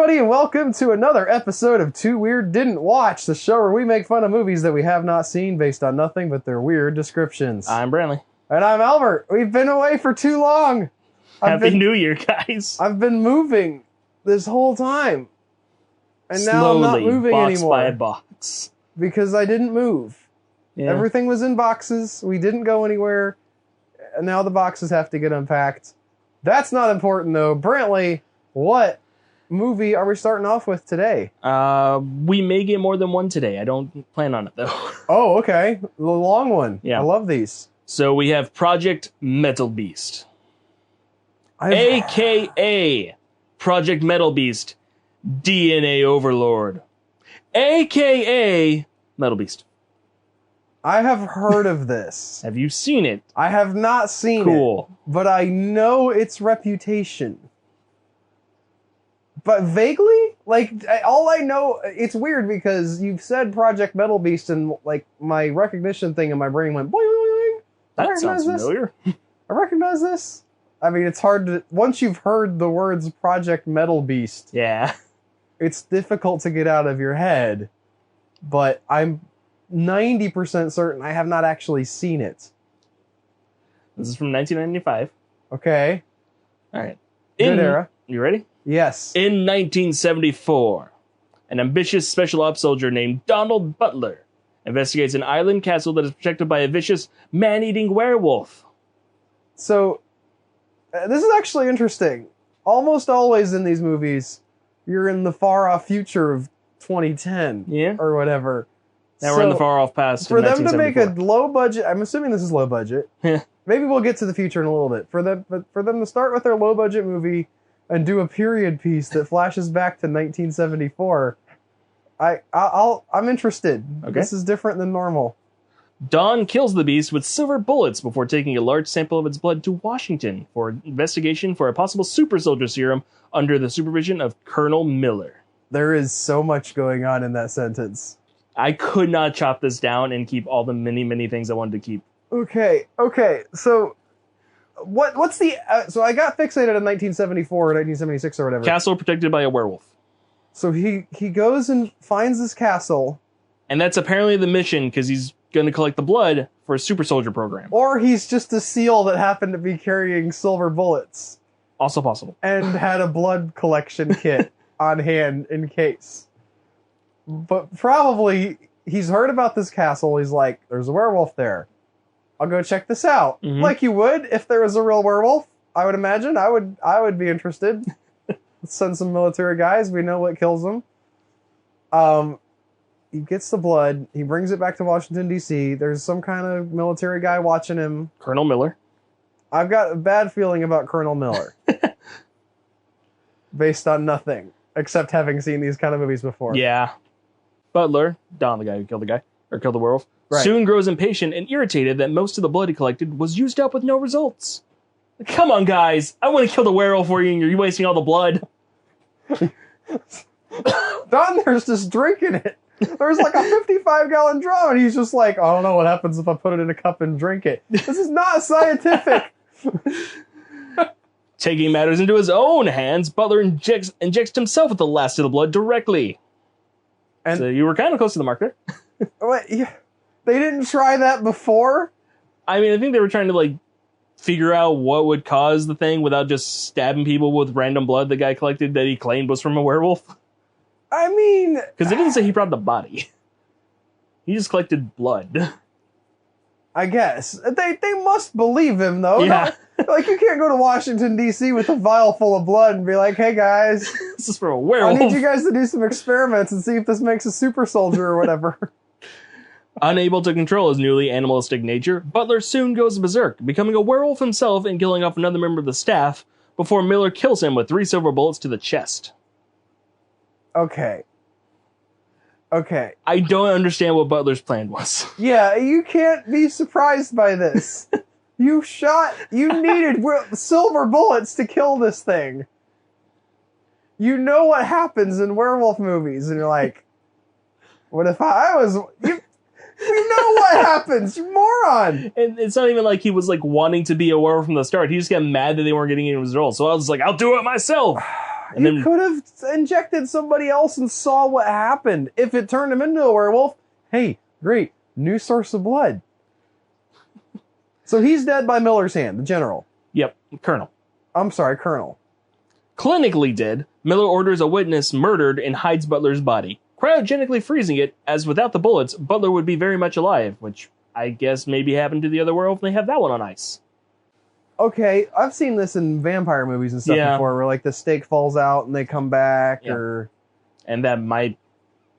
everybody, and welcome to another episode of Too Weird Didn't Watch, the show where we make fun of movies that we have not seen based on nothing but their weird descriptions. I'm Brantley. And I'm Albert. We've been away for too long. Happy New Year, guys. I've been moving this whole time. And now Slowly, I'm not moving box anymore. by box. Because I didn't move. Yeah. Everything was in boxes. We didn't go anywhere. And now the boxes have to get unpacked. That's not important, though. Brantley, what movie are we starting off with today? We may get more than one today. I don't plan on it, though. Oh, okay. The long one. Yeah. I love these. So we have Project Metalbeast. A.K.A. Project Metalbeast DNA Overlord. A.K.A. Metalbeast. I have heard of this. Have you seen it? I have not seen it. Cool. But I know its reputation. But vaguely? Like, all I know, it's weird because you've said Project Metalbeast and, like, my recognition thing in my brain went, boing, boing, boing. That sounds familiar. I recognize this. I mean, it's hard to, once you've heard the words Project Metalbeast, Yeah. it's difficult to get out of your head. But I'm 90% certain I have not actually seen it. This is from 1995. Okay. All right. Good era. You ready? Yes. In 1974, an ambitious special ops soldier named Donald Butler investigates an island castle that is protected by a vicious man-eating werewolf. So, this is actually interesting. Almost always in these movies, you're in the far-off future of 2010. Yeah. Or whatever. Now we're in the far-off past. For them to make a 1974. low-budget... I'm assuming this is low-budget. Maybe we'll get to the future in a little bit. But for them to start with their low-budget movie and do a period piece that flashes back to 1974, I'm interested. Okay. This is different than normal. Dawn kills the beast with silver bullets before taking a large sample of its blood to Washington for investigation for a possible super soldier serum under the supervision of Colonel Miller. There is so much going on in that sentence. I could not chop this down and keep all the many, many things I wanted to keep. Okay. So, what's the... so I got fixated on 1974 or 1976 or whatever. Castle protected by a werewolf. So he goes and finds this castle. And that's apparently the mission, because he's going to collect the blood for a super soldier program. Or he's just a SEAL that happened to be carrying silver bullets. Also possible. And had a blood collection kit on hand in case. But probably he's heard about this castle. He's like, there's a werewolf there. I'll go check this out. Mm-hmm. Like you would if there was a real werewolf, I would imagine. I would be interested. Let's send some military guys. We know what kills them. He gets the blood. He brings it back to Washington, D.C. There's some kind of military guy watching him. Colonel Miller. I've got a bad feeling about Colonel Miller. Based on nothing. Except having seen these kind of movies before. Yeah. Butler, Don, the guy who killed the guy, or killed the werewolf, Right. soon grows impatient and irritated that most of the blood he collected was used up with no results. Come on, guys. I want to kill the werewolf for you and you're wasting all the blood. Don there's just drinking it. There's like a 55-gallon drum, and he's just like, I don't know what happens if I put it in a cup and drink it. This is not scientific. Taking matters into his own hands, Butler injects himself with the last of the blood directly. And So you were kind of close to the mark there. what, they didn't try that before? I mean, I think they were trying to, like, figure out what would cause the thing without just stabbing people with random blood the guy collected that he claimed was from a werewolf. I mean... Because it didn't say he brought the body. He just collected blood. I guess. They must believe him, though. Yeah. Like, you can't go to Washington, D.C. with a vial full of blood and be like, hey, guys, This is from a I werewolf. need you guys to do some experiments and see if this makes a super soldier or whatever. Unable to control his newly animalistic nature, Butler soon goes berserk, becoming a werewolf himself and killing off another member of the staff before Miller kills him with 3 silver bullets to the chest. Okay. I don't understand what Butler's plan was. Yeah, you can't be surprised by this. You needed silver bullets to kill this thing. You know what happens in werewolf movies, and you're like, what if I was... You know what happens, you moron! And it's not even like he was like wanting to be a werewolf from the start. He just got mad that they weren't getting any results. So I was like, I'll do it myself. And you could have injected somebody else and saw what happened. If it turned him into a werewolf, hey, great, new source of blood. So he's dead by Miller's hand, the general. Yep, Colonel. I'm sorry, Colonel. Clinically dead, Miller orders a witness murdered and hides Butler's body, cryogenically freezing it, as without the bullets, Butler would be very much alive, which I guess maybe happened to the other werewolf, and they have that one on ice. Okay, I've seen this in vampire movies and stuff before, where like the stake falls out and they come back, or... And that might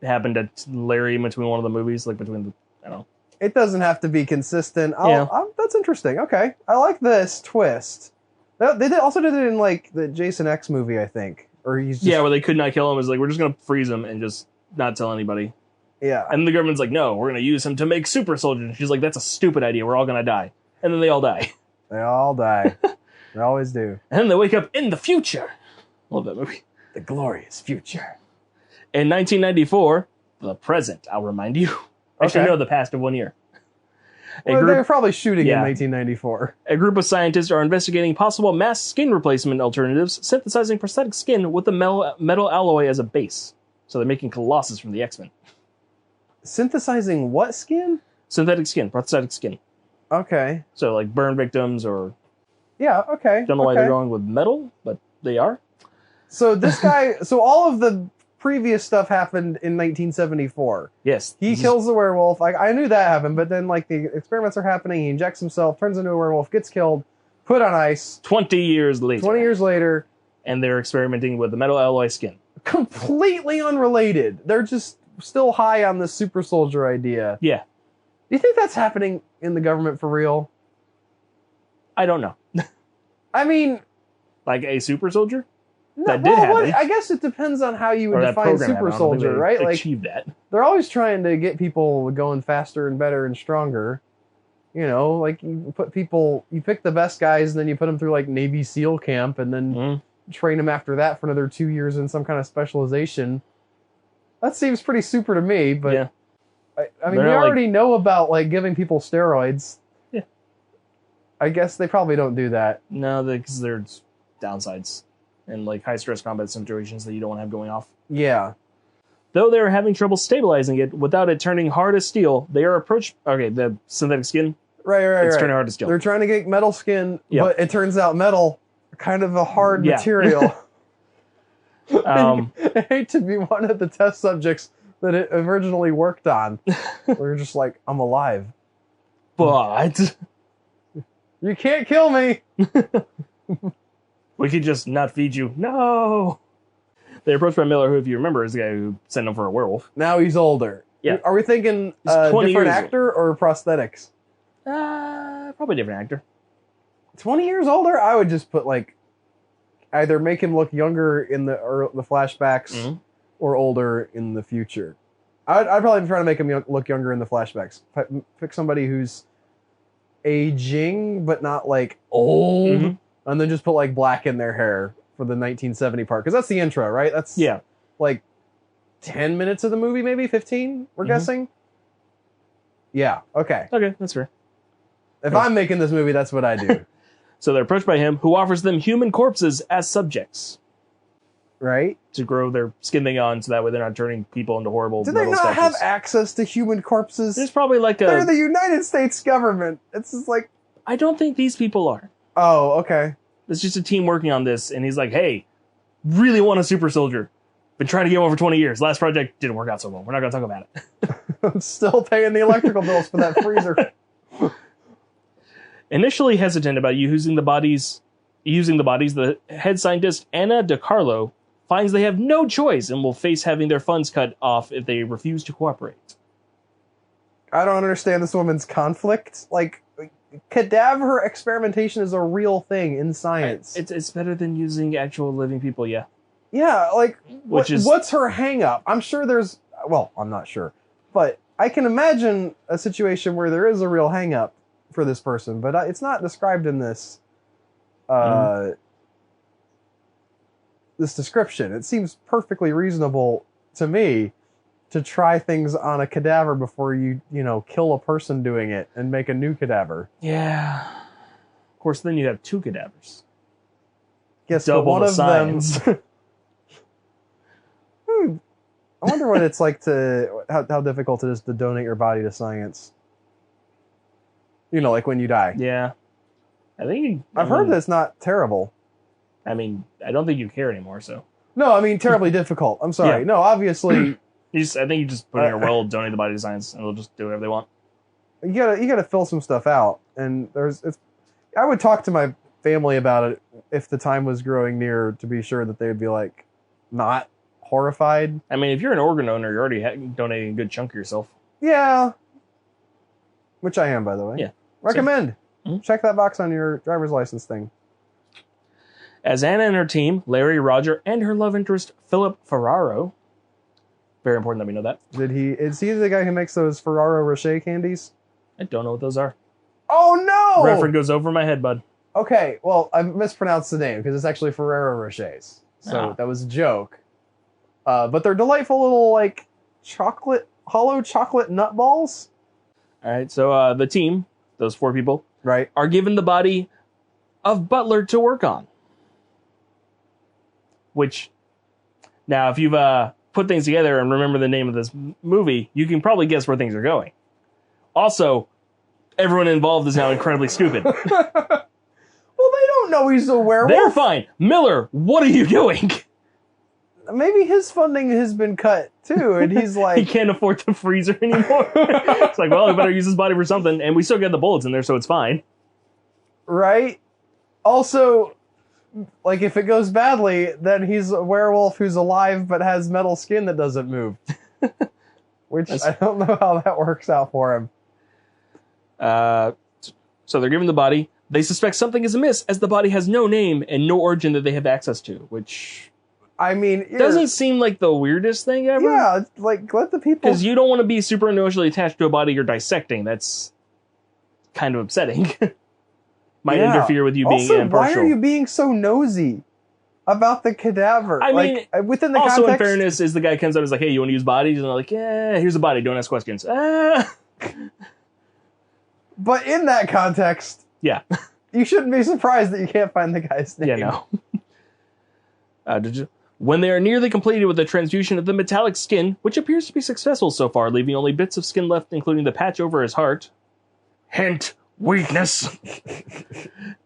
happen to Larry in between one of the movies, like between the, I don't know. It doesn't have to be consistent. That's interesting. Okay, I like this twist. They also did it in like the Jason X movie, I think, or he's just... where they could not kill him. It's like, we're just gonna freeze him and just not tell anybody. Yeah, and the government's like, no, we're gonna use him to make super soldiers. And she's like, that's a stupid idea. We're all gonna die, and then they all die. They all die. They always do. And then they wake up in the future. Love that movie. The glorious future. In 1994, the present, I'll remind you. Actually, no, the past of 1 year. They were probably shooting in 1994. A group of scientists are investigating possible mass skin replacement alternatives, synthesizing prosthetic skin with the metal alloy as a base. So they're making Colossus from the X-Men. Synthesizing what skin? Synthetic skin, prosthetic skin. Okay. So like burn victims or... Yeah, okay. Don't know why they're going with metal, but they are. So this guy... so all of the previous stuff happened in 1974. Yes. He kills the werewolf. I knew that happened, but then like the experiments are happening. He injects himself, turns into a werewolf, gets killed, put on ice. 20 years later. 20 years later. And they're experimenting with the metal alloy skin. Completely unrelated. They're just still high on this super soldier idea. Yeah. Do you think that's happening in the government for real? I don't know. I mean... Like a super soldier? No, that did happen. I guess it depends on how you would define super soldier, right? Like, achieve that. They're always trying to get people going faster and better and stronger. You know, like you pick the best guys and then you put them through like Navy SEAL camp and then train them after that for another 2 years in some kind of specialization. That seems pretty super to me, but... Yeah. I mean, we already know about, like, giving people steroids. Yeah. I guess they probably don't do that. No, because there's downsides. And, like, high-stress combat situations that you don't want to have going off. Yeah. Though they're having trouble stabilizing it without it turning hard as steel, they are approached... Okay, the synthetic skin. Right. It's turning hard as steel. They're trying to get metal skin, but it turns out metal, kind of a hard material. I hate to be one of the test subjects that it originally worked on. We're just like, I'm alive. But... You can't kill me! We could just not feed you. No! They're approached by Miller, who, if you remember, is the guy who sent him for a werewolf. Now he's older. Yeah. Are we thinking different actor or prosthetics? Probably different actor. 20 years older? I would just put, like, either make him look younger in the flashbacks or older in the future. I'd probably try to make him look younger in the flashbacks. Pick somebody who's aging, but not, like, old. And then just put, like, black in their hair for the 1970 part. Because that's the intro, right? That's, like, 10 minutes of the movie, maybe? 15, we're guessing? Yeah, okay. Okay, that's fair. If I'm making this movie, that's what I do. So they're approached by him, who offers them human corpses as subjects. Right? To grow their skin thing on, so that way they're not turning people into horrible Do they not statues. have access to human corpses? There's probably like They're the United States government. It's just like... I don't think these people are. Oh, okay. It's just a team working on this, and he's like, hey, really want a super soldier. Been trying to get one for 20 years. Last project didn't work out so well. We're not going to talk about it. I'm still paying the electrical bills for that freezer. Initially hesitant about using the bodies, the head scientist, Anna DiCarlo, finds they have no choice and will face having their funds cut off if they refuse to cooperate. I don't understand this woman's conflict. Like, cadaver experimentation is a real thing in science. It's better than using actual living people, yeah. Yeah, like, what's her hang-up? I'm sure there's... Well, I'm not sure. But I can imagine a situation where there is a real hang-up for this person, but it's not described in this this description. It seems perfectly reasonable to me to try things on a cadaver before you kill a person doing it and make a new cadaver. Yeah. Of course, then you have two cadavers. Guess Double one the of science. them I wonder what it's like to how difficult it is to donate your body to science. You know, like when you die. Yeah. I've heard that it's not terrible. I mean, I don't think you care anymore, so. No, I mean terribly difficult. I'm sorry. Yeah. No, obviously. I think you just put in your will, donate the body to science, and they'll just do whatever they want. You gotta fill some stuff out, and I would talk to my family about it if the time was growing near to be sure that they would be like not horrified. I mean, if you're an organ owner, you're already donating a good chunk of yourself. Yeah, which I am, by the way. Yeah, recommend. Mm-hmm. Check that box on your driver's license thing. As Anna and her team, Larry, Roger, and her love interest Philip Ferraro. Very important that we know that. Is he the guy who makes those Ferraro Rocher candies? I don't know what those are. Oh no! Reference goes over my head, bud. Okay, well, I mispronounced the name because it's actually Ferrero Rochers. So that was a joke. But they're delightful little, like, hollow chocolate nut balls. All right, so the team, those 4 people, right, are given the body of Butler to work on. Which, now, if you've put things together and remember the name of this movie, you can probably guess where things are going. Also, everyone involved is now incredibly stupid. Well, they don't know he's a werewolf. They're fine. Miller, what are you doing? Maybe his funding has been cut, too, and he's like... He can't afford the freezer anymore. It's like, well, we better use his body for something, and we still get the bullets in there, so it's fine. Right? Also, like, if it goes badly, then he's a werewolf who's alive but has metal skin that doesn't move. Which, I don't know how that works out for him. So they're given the body. They suspect something is amiss, as the body has no name and no origin that they have access to, which... I mean... doesn't seem like the weirdest thing ever. Yeah, like, let the people... Because you don't want to be super emotionally attached to a body you're dissecting. That's kind of upsetting. Might interfere with you being also, impartial. Why are you being so nosy about the cadaver? I mean, within the also context... in fairness, is the guy comes out and is like, hey, you want to use bodies? And they're like, yeah, here's a body, don't ask questions. But in that context... Yeah. You shouldn't be surprised that you can't find the guy's name. Yeah, no. When they are nearly completed with the transfusion of the metallic skin, which appears to be successful so far, leaving only bits of skin left, including the patch over his heart. Hint, weakness.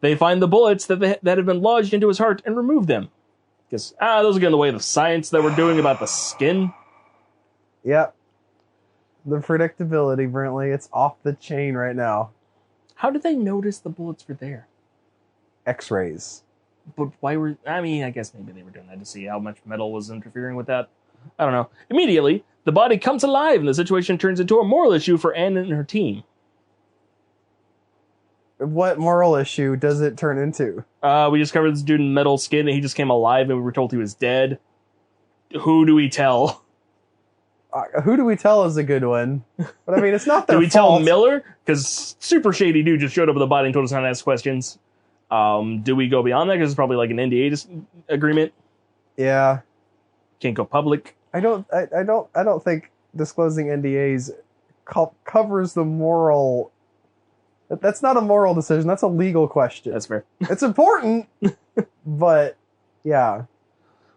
They find the bullets that have been lodged into his heart and remove them. Because, those are getting in the way of the science that we're doing about the skin. Yep. The predictability, Brentley, it's off the chain right now. How did they notice the bullets were there? X-rays. But why were... I mean, I guess maybe they were doing that to see how much metal was interfering with that. I don't know. Immediately, the body comes alive and the situation turns into a moral issue for Anne and her team. What moral issue does it turn into? We discovered this dude in metal skin and he just came alive and we were told he was dead. Who do we tell? Who do we tell is a good one. But I mean, it's not their fault. Do we fault. tell Miller? Because super shady dude just showed up with the body and told us how to ask questions. Do we go beyond that? Because it's probably like an NDA agreement. Yeah. Can't go public. I don't think disclosing NDAs covers the moral. That's not a moral decision. That's a legal question. That's fair. It's important, but yeah.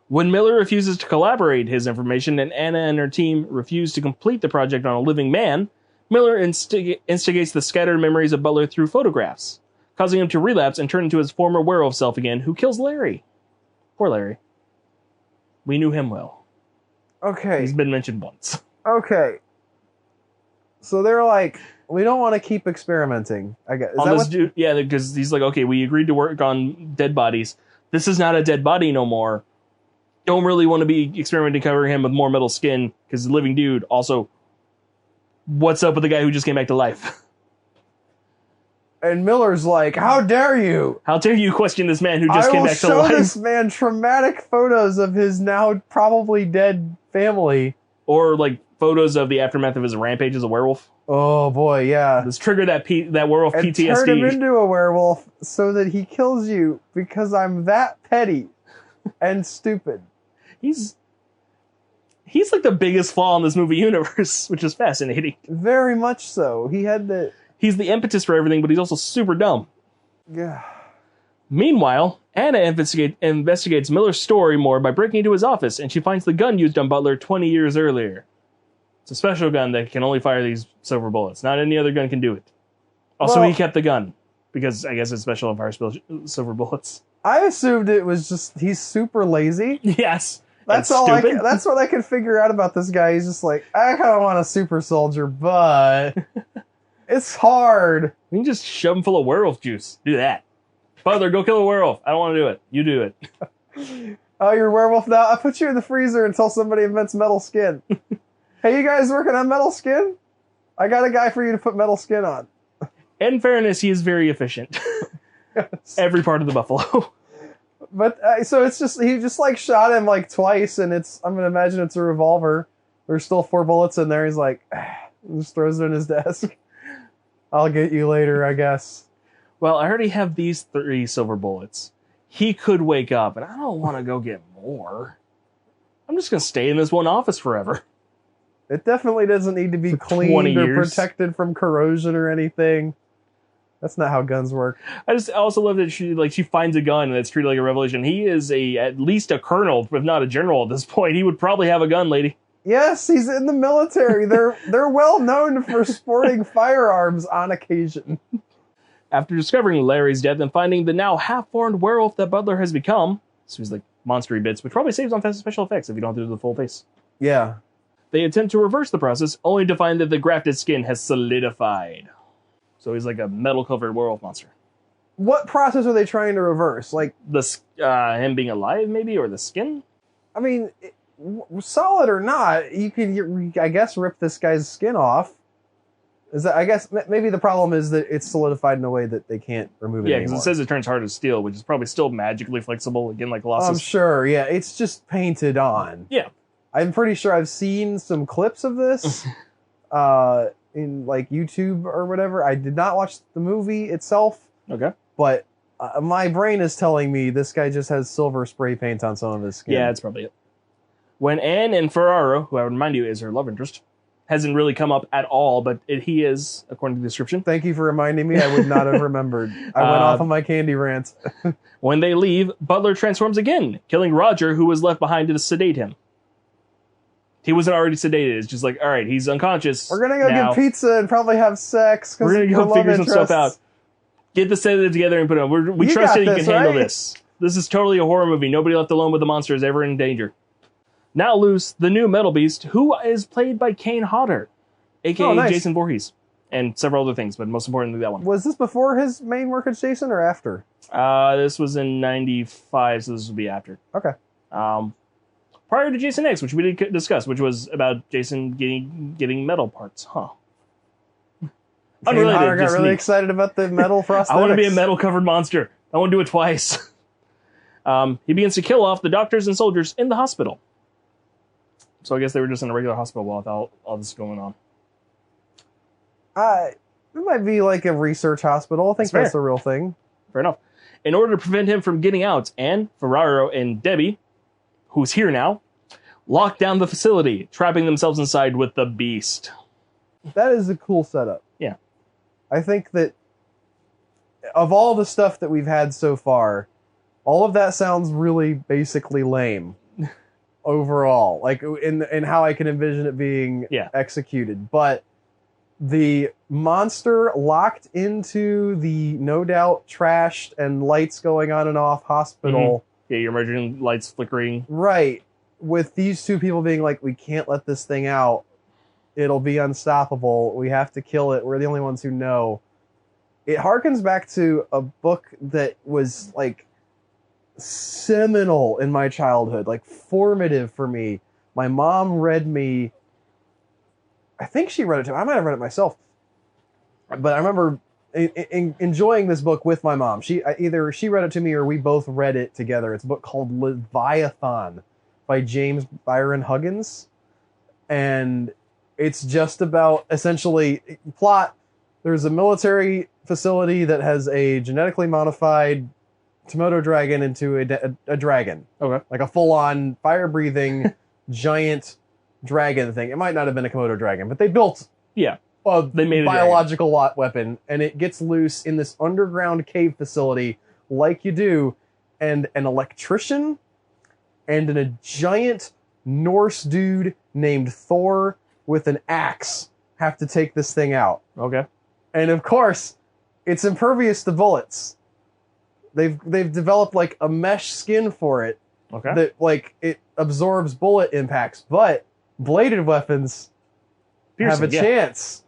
When Miller refuses to collaborate his information and Anna and her team refuse to complete the project on a living man, Miller instigates the scattered memories of Butler through photographs, causing him to relapse and turn into his former werewolf self again, who kills Larry. Poor Larry. We knew him well. Okay. He's been mentioned once. Okay. So they're like, we don't want to keep experimenting. I guess. Yeah, because he's like, okay, we agreed to work on dead bodies. This is not a dead body no more. Don't really want to be experimenting covering him with more metal skin, because he's a living dude. Also, what's up with the guy who just came back to life? And Miller's like, how dare you? How dare you question this man who just came back to life? I will show this man traumatic photos of his now probably dead family. Or, like, photos of the aftermath of his rampage as a werewolf. Oh, boy, yeah. Let's trigger that werewolf and PTSD. Turn him into a werewolf so that he kills you because I'm that petty and stupid. He's like the biggest flaw in this movie universe, which is fascinating. Very much so. He's the impetus for everything, but he's also super dumb. Yeah. Meanwhile, Anna investigates Miller's story more by breaking into his office, and she finds the gun used on Butler 20 years earlier. It's a special gun that can only fire these silver bullets. Not any other gun can do it. Also, he kept the gun, because I guess it's special and fires silver bullets. I assumed it was just, he's super lazy. Yes. That's that's what I can figure out about this guy. He's just like, I kind of want a super soldier, but it's hard. You can just shove him full of werewolf juice. Do that. Butler, go kill a werewolf. I don't want to do it. You do it. Oh, you're a werewolf now? I'll put you in the freezer until somebody invents metal skin. Hey, you guys working on metal skin? I got a guy for you to put metal skin on. In fairness, he is very efficient. Yes. Every part of the buffalo. But, so it's just, he just like shot him like twice, and I'm going to imagine it's a revolver. There's still 4 bullets in there. He's like, just throws it in his desk. I'll get you later, I guess. Well, I already have these 3 silver bullets. He could wake up, and I don't want to go get more. I'm just going to stay in this one office forever. It definitely doesn't need to be cleaned or protected from corrosion or anything. That's not how guns work. I also love that she finds a gun and it's treated like a revelation. He is at least a colonel, if not a general at this point. He would probably have a gun, lady. Yes, he's in the military. They're well known for sporting firearms on occasion. After discovering Larry's death and finding the now half-formed werewolf that Butler has become, so he's like monstery bits, which probably saves on special effects if you don't do the full face. Yeah. They attempt to reverse the process, only to find that the grafted skin has solidified. So he's like a metal-covered werewolf monster. What process are they trying to reverse? Like him being alive, maybe, or the skin? I mean, solid or not, you could, I guess, rip this guy's skin off. I guess maybe the problem is that it's solidified in a way that they can't remove it anymore. Yeah, because it says it turns hard as steel, which is probably still magically flexible, again, like Colossus. I'm sure, yeah. It's just painted on. Yeah. I'm pretty sure I've seen some clips of this. In like YouTube or whatever. I did not watch the movie itself. Okay. But my brain is telling me this guy just has silver spray paint on some of his skin. Yeah, that's probably it. When Anne and Ferraro, who I would remind you is her love interest, hasn't really come up at all, but he is, according to the description. Thank you for reminding me. I would not have remembered. I went off on my candy rant. When they leave, Butler transforms again, killing Roger, who was left behind to sedate him. He wasn't already sedated. It's just like, all right, he's unconscious. We're going to go get pizza and probably have sex. We're going to go figure some stuff out. Get the sedative together and put it on. We trust that you can handle this. This is totally a horror movie. Nobody left alone with the monster is ever in danger. Now loose, the new Metalbeast, who is played by Kane Hodder, a.k.a. Jason Voorhees, and several other things, but most importantly that one. Was this before his main work as Jason or after? This was in 95, so this would be after. Okay. Prior to Jason X, which we did discuss, which was about Jason getting metal parts. Huh. Unrelated. I got really excited about the metal prosthetics. I want to be a metal-covered monster. I want to do it twice. He begins to kill off the doctors and soldiers in the hospital. So I guess they were just in a regular hospital while all this is going on. It might be like a research hospital. I think that's the real thing. Fair enough. In order to prevent him from getting out, Anne, Ferraro, and Debbie, who's here now, lock down the facility, trapping themselves inside with the Beast. That is a cool setup. Yeah. I think that of all the stuff that we've had so far, all of that sounds really basically lame overall, like in how I can envision it being executed. But the monster locked into the no doubt trashed and lights going on and off hospital. Mm-hmm. Yeah, your emerging lights flickering. Right. With these two people being like, we can't let this thing out. It'll be unstoppable. We have to kill it. We're the only ones who know. It harkens back to a book that was like seminal in my childhood, like formative for me. My mom read me, I think she read it to me. I might have read it myself. But I remember enjoying this book with my mom. Either she read it to me or we both read it together. It's a book called Leviathan by James Byron Huggins. And it's just about, essentially, plot. There's a military facility that has a genetically modified Komodo dragon into a dragon. Okay. Like a full-on, fire-breathing, giant dragon thing. It might not have been a Komodo dragon, but they built they made a biological weapon, and it gets loose in this underground cave facility, like you do, and an electrician and a giant Norse dude named Thor with an axe have to take this thing out. Okay. And of course, it's impervious to bullets. They've developed like a mesh skin for it that like it absorbs bullet impacts, but bladed weapons have a chance.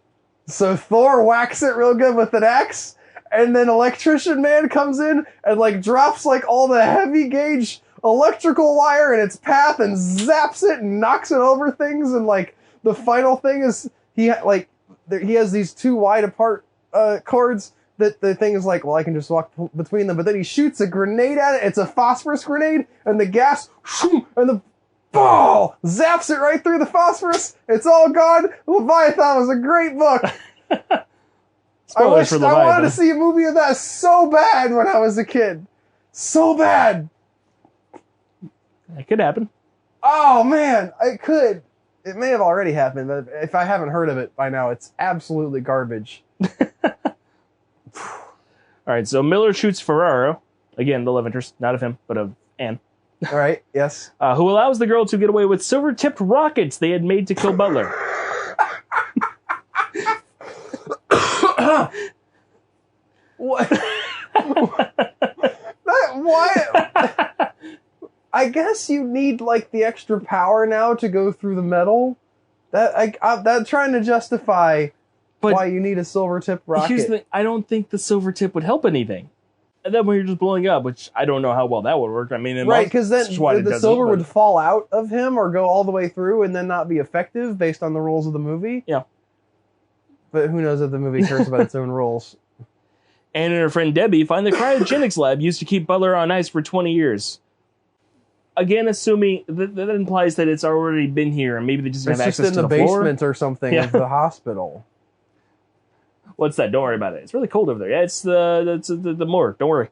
So Thor whacks it real good with an axe, and then Electrician Man comes in and like drops like all the heavy gauge electrical wire in its path and zaps it and knocks it over things. And like the final thing is he has these two wide apart cords that the thing is like, well, I can just walk between them. But then he shoots a grenade at it. It's a phosphorus grenade, and the gas and the ball zaps it right through the phosphorus. It's all gone. Leviathan was a great book. I wanted to see a movie of that so bad when I was a kid. So bad. It could happen. Oh, man. It could. It may have already happened, but if I haven't heard of it by now, it's absolutely garbage. All right, so Miller shoots Ferraro. Again, the love interest. Not of him, but of Anne. All right, yes. Who allows the girl to get away with silver-tipped rockets they had made to kill Butler. What? Why? I guess you need like the extra power now to go through the metal. That's trying to justify why you need a silver-tipped rocket. Here's the thing, I don't think the silver tip would help anything. And then when you're just blowing up, which I don't know how well that would work. I mean, right, because then the silver would fall out of him or go all the way through and then not be effective based on the rules of the movie. Yeah. But who knows if the movie cares about its own rules. Anne and her friend Debbie find the cryogenics lab used to keep Butler on ice for 20 years. Again, assuming that implies that it's already been here and maybe they just have access to the floor. It's just in the basement or something of the hospital. What's that? Don't worry about it. It's really cold over there. Yeah, it's the morgue. Don't worry.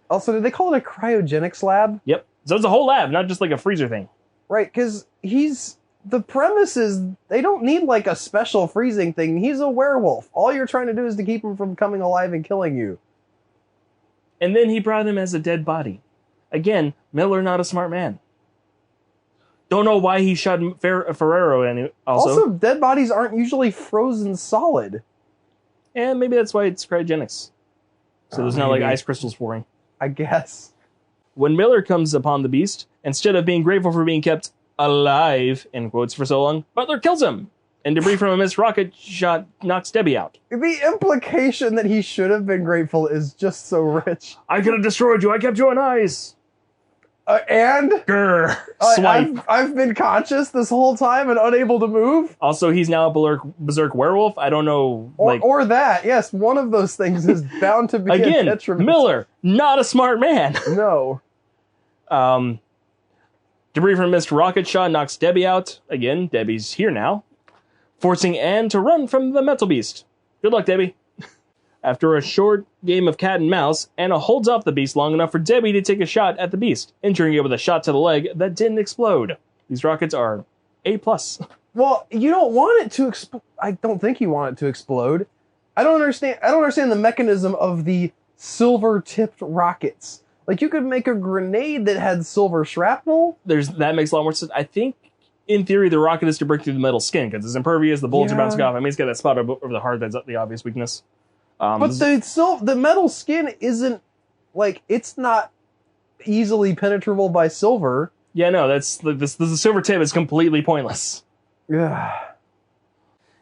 Also, did they call it a cryogenics lab? Yep. So it's a whole lab, not just like a freezer thing. Right, because the premise is they don't need like a special freezing thing. He's a werewolf. All you're trying to do is to keep him from coming alive and killing you. And then he brought him as a dead body. Again, Miller not a smart man. Don't know why he shot Ferrero in also, dead bodies aren't usually frozen solid. And maybe that's why it's cryogenics. So there's not like ice crystals forming. I guess. When Miller comes upon the beast, instead of being grateful for being kept alive, in quotes, for so long, Butler kills him. And debris from a missed rocket shot knocks Debbie out. The implication that he should have been grateful is just so rich. I could have destroyed you. I kept you on ice. And? Grr. Swipe. I've been conscious this whole time and unable to move. Also, he's now a berserk werewolf. I don't know. Or that. Yes, one of those things is bound to be again, a detriment. Miller, not a smart man. No. Debris from a missed rocket shot knocks Debbie out. Again, Debbie's here now. Forcing Anne to run from the Metalbeast. Good luck, Debbie. After a short game of cat and mouse, Anna holds off the beast long enough for Debbie to take a shot at the beast, injuring it with a shot to the leg that didn't explode. These rockets are A+. Well, you don't want it to explode. I don't think you want it to explode. I don't understand the mechanism of the silver-tipped rockets. Like, you could make a grenade that had silver shrapnel. That makes a lot more sense. I think, in theory, the rocket is to break through the metal skin, because it's impervious, the bullets are bouncing off. I mean, it's got that spot over the heart that's the obvious weakness. But the metal skin isn't, like, it's not easily penetrable by silver. Yeah, no, the silver tip is completely pointless. Yeah.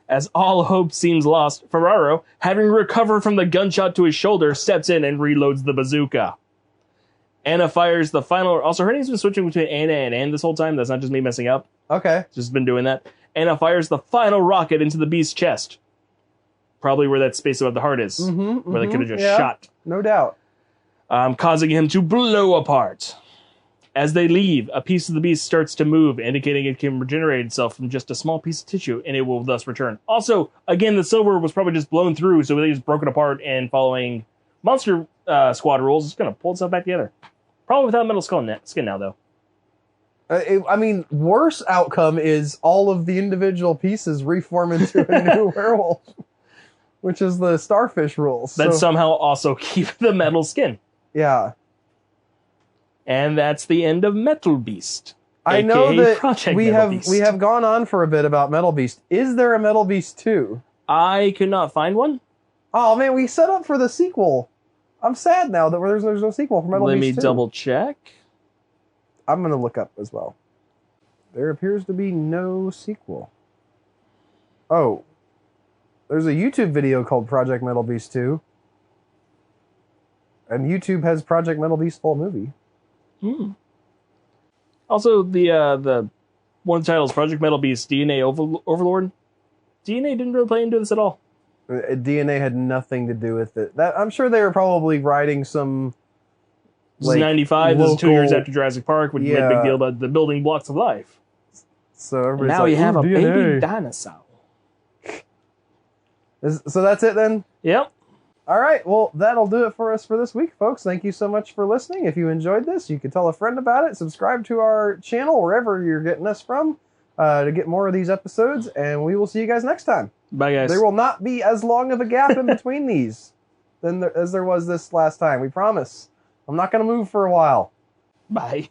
As all hope seems lost, Ferraro, having recovered from the gunshot to his shoulder, steps in and reloads the bazooka. Anna fires the final... Also, her name's been switching between Anna and Anne this whole time. That's not just me messing up. Okay. Just been doing that. Anna fires the final rocket into the beast's chest. Probably where that space above the heart is. Where they could have just shot. No doubt. Causing him to blow apart. As they leave, a piece of the beast starts to move, indicating it can regenerate itself from just a small piece of tissue, and it will thus return. Also, again, the silver was probably just blown through, so they just broke it apart, and following Monster Squad rules, it's going to pull itself back together. Probably without metal skin now, though. I mean, worse outcome is all of the individual pieces reform into a new werewolf, which is the starfish rules. That somehow also keep the metal skin. Yeah. And that's the end of Metalbeast. I know AKA that Project we Metalbeast. have gone on for a bit about Metalbeast. Is there a Metalbeast 2? I could not find one. Oh man, we set up for the sequel. I'm sad now that there's no sequel for Metalbeast 2. Let me double check. I'm going to look up as well. There appears to be no sequel. Oh. There's a YouTube video called Project Metalbeast 2. And YouTube has Project Metalbeast full movie. Also, the one of the titles, Project Metalbeast DNA Overlord. DNA didn't really play into this at all. DNA had nothing to do with it. I'm sure they were probably writing some... This is 95, this is 2 years after Jurassic Park, which made a big Yeah. deal about the building blocks of life. So everybody's Now like, you have "Ooh, a DNA." baby dinosaur. So that's it then? Yep. All right, well, that'll do it for us for this week, folks. Thank you so much for listening. If you enjoyed this, you can tell a friend about it. Subscribe to our channel wherever you're getting us from to get more of these episodes, and we will see you guys next time. Bye, guys. There will not be as long of a gap in between these as there was this last time. We promise. I'm not going to move for a while. Bye.